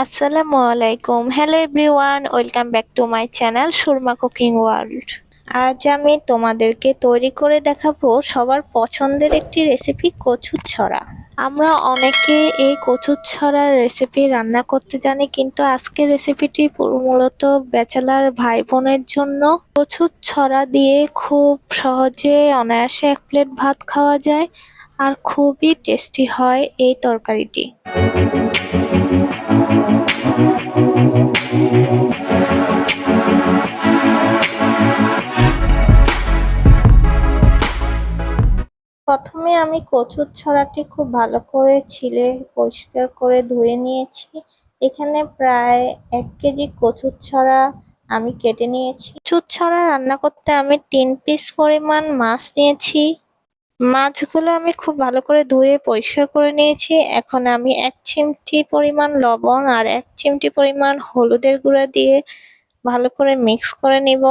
আসসালামু আলাইকুম। Hello everyone, welcome back to my channel Surma cooking world. আজ আমি তোমাদেরকে তৈরি করে দেখাবো সবার পছন্দের একটি রেসিপি, কচুর ছড়া। আমরা অনেকে এই কচুর ছড়ার রেসিপি রান্না করতে জানি, কিন্তু আজকের রেসিপিটি মূলত ব্যাচেলার ভাই বোনের জন্য। কচুর ছড়া দিয়ে খুব সহজে অনায়াসে এক প্লেট ভাত খাওয়া যায়, আর খুবই টেস্টি হয় এই তরকারিটি। প্রথমে আমি কচুর ছড়াটি খুব ভালো করে ছিলে পরিষ্কার করে ধুয়ে নিয়েছি। এখানে প্রায় 1 কেজি কচুর ছড়া আমি কেটে নিয়েছি। কচুর ছড়া রান্না করতে আমি 3 পিস পরিমাণ মাছ নিয়েছি। মাছগুলো আমি খুব ভালো করে ধুয়ে পরিষ্কার করে নিয়েছি। এখন আমি 1 চিমটি পরিমাণ লবণ আর 1 চিমটি পরিমাণ হলুদের গুঁড়া দিয়ে ভালো করে মিক্স করে নিব,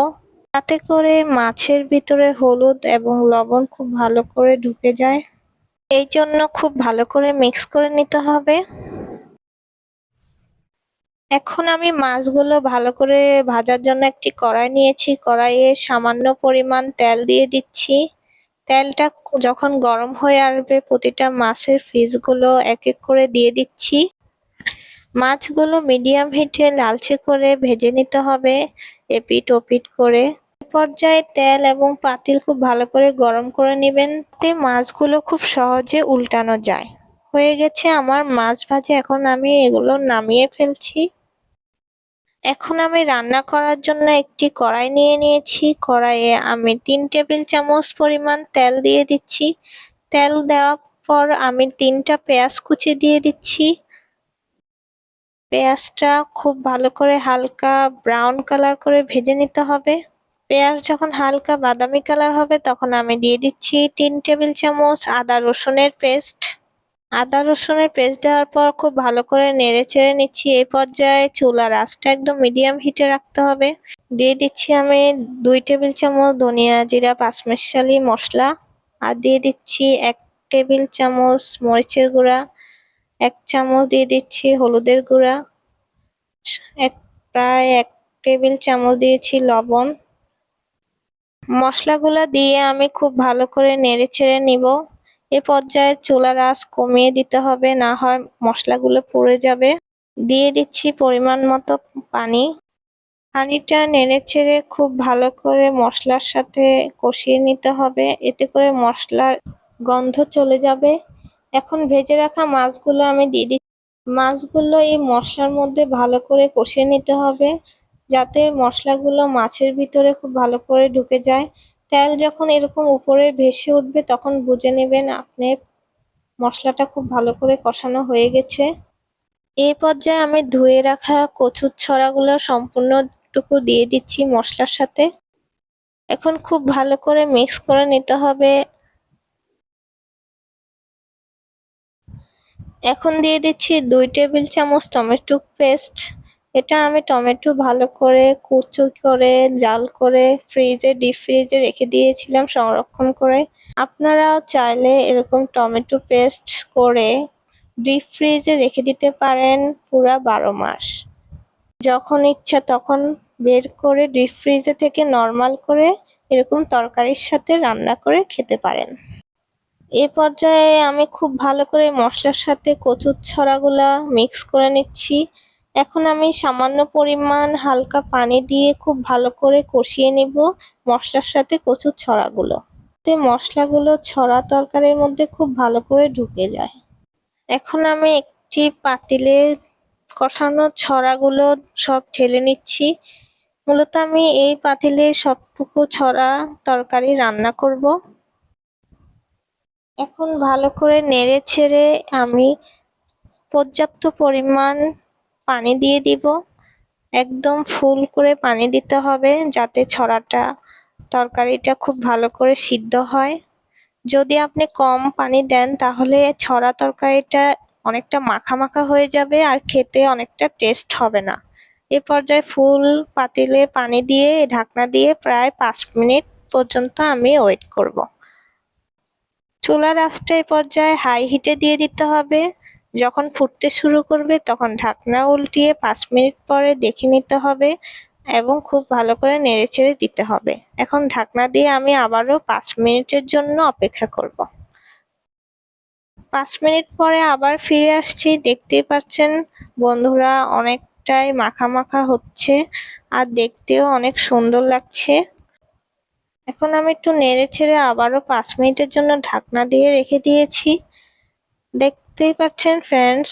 যাতে করে মাছের ভিতরে হলুদ এবং লবণ খুব ভালো করে ঢুকে যায়। এই জন্য খুব ভালো করে মিক্স করে নিতে হবে। এখন আমি মাছগুলো ভালো করে ভাজার জন্য একটি কড়াই নিয়েছি। কড়াইয়ে সামান্য পরিমাণ তেল দিয়ে দিচ্ছি। তেলটা যখন গরম হয়ে আসবে, প্রতিটা মাছের পিসগুলো এক এক করে দিয়ে দিচ্ছি। মাছগুলো মিডিয়াম হিটে লালচে করে ভেজে নিতে হবে, এপিট ওপিট করে। পর্যায়ে তেল এবং পাতিল খুব ভালো করে গরম করে নেবেন, যাতে মাছগুলো খুব সহজে উল্টানো যায়। হয়ে গেছে আমার মাছ ভাজা, এখন আমি এগুলো নামিয়ে ফেলছি। এখন আমি রান্না করার জন্য একটি কড়াই নিয়ে নিয়েছি। কড়াইয়ে আমি 3 টেবিল চামচ পরিমাণ তেল দিয়ে দিচ্ছি। তেল দেওয়ার পর আমি 3টা পেঁয়াজ কুচি দিয়ে দিচ্ছি। পেঁয়াজটা খুব ভালো করে হালকা ব্রাউন কালার করে ভেজে নিতে হবে। পেঁয়াজ যখন হালকা বাদামি কালার হবে, তখন আমি দিয়ে দিচ্ছি 3 টেবিল চামচ আদা রসুনের পেস্ট। আদা রসুনের পেস্ট দেওয়ার পর খুব ভালো করে নেড়ে চেড়ে নিচ্ছি। এই পর্যায়ে চুলার আঁচটা একদম মিডিয়াম হিটে রাখতে হবে। দিয়ে দিচ্ছি আমি 2 টেবিল চামচ ধনিয়া জিরা পাঁচমিশালি মশলা, আর দিয়ে দিচ্ছি 1 টেবিল চামচ মরিচের গুঁড়া, 1 চামচ দিয়ে দিচ্ছি হলুদের গুঁড়া, প্রায় 1 টেবিল চামচ দিয়েছি লবণ। মশলাগুলা দিয়ে আমি খুব ভালো করে নেড়ে চেড়ে নিব। এ পর্যায়ে চুলার আঁচ কমিয়ে দিতে হবে, না হয় মশলাগুলো পুড়ে যাবে। দিয়ে দিচ্ছি পরিমাণ মতো পানি। পানিটা নেড়ে চেড়ে খুব ভালো করে মশলার সাথে কষিয়ে নিতে হবে, এতে করে মশলার গন্ধ চলে যাবে। এখন ভেজে রাখা মাছগুলো আমি দিয়ে দিচ্ছি। মাছগুলো এই মশলার মধ্যে ভালো করে কষিয়ে নিতে হবে, যাতে মশলাগুলো মাছের ভিতরে খুব ভালো করে ঢুকে যায়। তেল যখন এরকম উপরে ভেসে উঠবে, তখন বুঝে নেবেন আপনি মশলাটা খুব ভালো করে কষানো হয়ে গেছে। এই পর্যায়ে আমি ধুয়ে রাখা কচুর ছড়াগুলো সম্পূর্ণটুকু দিয়ে দিচ্ছি মশলার সাথে। এখন খুব ভালো করে মিক্স করে নিতে হবে। এখন দিয়ে দিচ্ছি 2 টেবিল চামচ টমেটো পেস্ট। এটা আমি টমেটো ভালো করে কুচি করে জাল করে ডিপ ফ্রিজে রেখে দিয়েছিলাম সংরক্ষণ করে। আপনারাও চাইলে এরকম টমেটো পেস্ট করে ডিপ ফ্রিজে রেখে দিতে পারেন পুরা 12 মাস। যখন ইচ্ছা তখন বের করে ডিপ ফ্রিজে থেকে নরমাল করে এরকম তরকারির সাথে রান্না করে খেতে পারেন। এ পর্যায়ে আমি খুব ভালো করে মশলার সাথে কচুর ছড়াগুলা মিক্স করে নিচ্ছি। এখন আমি সামান্য পরিমাণ হালকা পানি দিয়ে খুব ভালো করে কষিয়ে নিব মশলার সাথে কচুর ছড়াগুলো, যাতে মশলাগুলো ছড়া তরকারির মধ্যে খুব ভালো করে ঢুকে যায়। এখন আমি একটি পাতিলে কষানো ছড়াগুলো সব ঢেলে নিচ্ছি। মূলত আমি এই পাতিলে সবটুকু ছড়া তরকারি রান্না করব। এখন ভালো করে নেড়ে ছেড়ে আমি পর্যাপ্ত পরিমাণ পানি দিয়ে দিব। একদম ফুল করে পানি দিতে হবে, যাতে তরকারিটা খুব ভালো করে সিদ্ধ হয়। যদি আপনি কম পানি দেন, তাহলে ছড়া তরকারিটা অনেকটা মাখা মাখা হয়ে যাবে আর খেতে অনেকটা টেস্ট হবে না। এ পর্যায়ে ফুল পাতিলে পানি দিয়ে ঢাকনা দিয়ে প্রায় 5 মিনিট পর্যন্ত আমি ওয়েট করব। চুলার আঁচটা এই পর্যায়ে হাই হিটে দিয়ে দিতে হবে, যখন ফুটতে শুরু করবে তখন ঢাকনা উল্টিয়ে 5 মিনিট পরে দেখে নিতে হবে এবং খুব ভালো করে নেড়েচেড়ে দিতে হবে। এখন ঢাকনা দিয়ে আমি আবারও 5 মিনিটের জন্য অপেক্ষা করব। 5 মিনিট পরে আবার ফিরে আসছি। দেখতেই পাচ্ছেন বন্ধুরা, অনেকটাই মাখা মাখা হচ্ছে আর দেখতেও অনেক সুন্দর লাগছে। এখন আমি একটু নেড়েচেড়ে আবারও 5 মিনিটের জন্য ঢাকনা দিয়ে রেখে দিয়েছি। দেখতেই পাচ্ছেন ফ্রেন্ডস,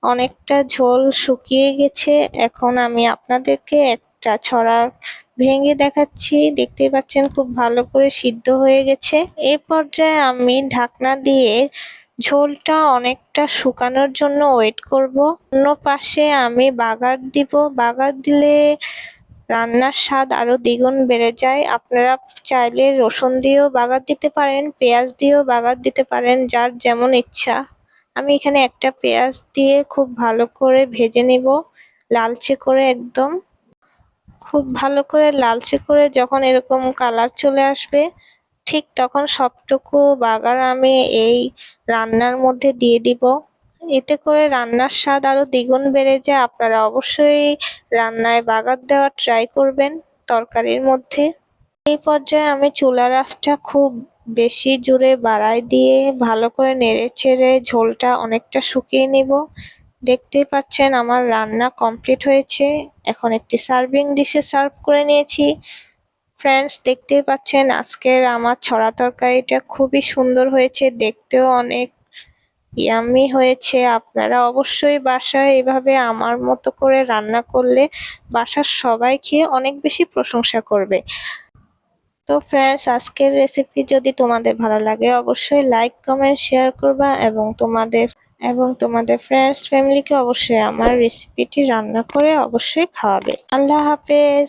অনেকটা ঝোল শুকিয়ে গেছে। এখন আমি আপনাদেরকে একটা ছড়া ভেঙে দেখাচ্ছি। দেখতেই পাচ্ছেন খুব ভালো করে সিদ্ধ হয়ে গেছে। এই পর্যায়ে আমি ঢাকনা দিয়ে ঝোলটা অনেকটা শুকানোর জন্য ওয়েট করব। অন্য পাশে আমি বাগার দিব। বাগার দিলে রান্নার স্বাদ আরো দ্বিগুণ বেড়ে যায়। আপনারা চাইলে রসুন দিয়েও বাগার দিতে পারেন, পেঁয়াজ দিয়েও বাগার দিতে পারেন, যার যেমন ইচ্ছা। আমি এখানে একটা পেঁয়াজ দিয়ে খুব ভালো করে ভেজে নিব, লালচে করে একদম। খুব ভালো করে লালচে করে যখন এরকম কালার চলে আসবে, ঠিক তখন সবটুকু বাগার আমি এই রান্নার মধ্যে দিয়ে দিব। এতে করে রান্নার স্বাদ আরো দ্বিগুণ বেড়ে যায়। আপনারা অবশ্যই রান্নায় বাগার দেওয়ার ট্রাই করবেন তরকারির মধ্যে। এই পর্যায়ে আমি চুলার আঁচটা খুব বেশি জোরে বাড়ায় দিয়ে ভালো করে নেড়েচেড়ে ঝোলটা অনেকটা শুকিয়ে নিব। দেখতেই পাচ্ছেন আমার রান্না কমপ্লিট হয়েছে। এখন একটি সার্ভিং ডিশে সার্ভ করে নিয়েছি। ফ্রেন্ডস, দেখতেই পাচ্ছেন আজকের আমার ছড়া তরকারিটা খুবই সুন্দর হয়েছে, দেখতেও অনেক ইয়াম্মি হয়েছে। আপনারা অবশ্যই বাসায় এভাবে আমার মতো করে রান্না করলে বাসার সবাই খেয়ে অনেক বেশি প্রশংসা করবে। তো ফ্রেন্ডস, আজকের রেসিপি যদি তোমাদের ভালো লাগে অবশ্যই লাইক, কমেন্ট, শেয়ার করবা এবং তোমাদের ফ্রেন্ডস ফ্যামিলিকে অবশ্যই আমার রেসিপিটি রান্না করে অবশ্যই খাওয়াবে। আল্লাহ হাফেজ।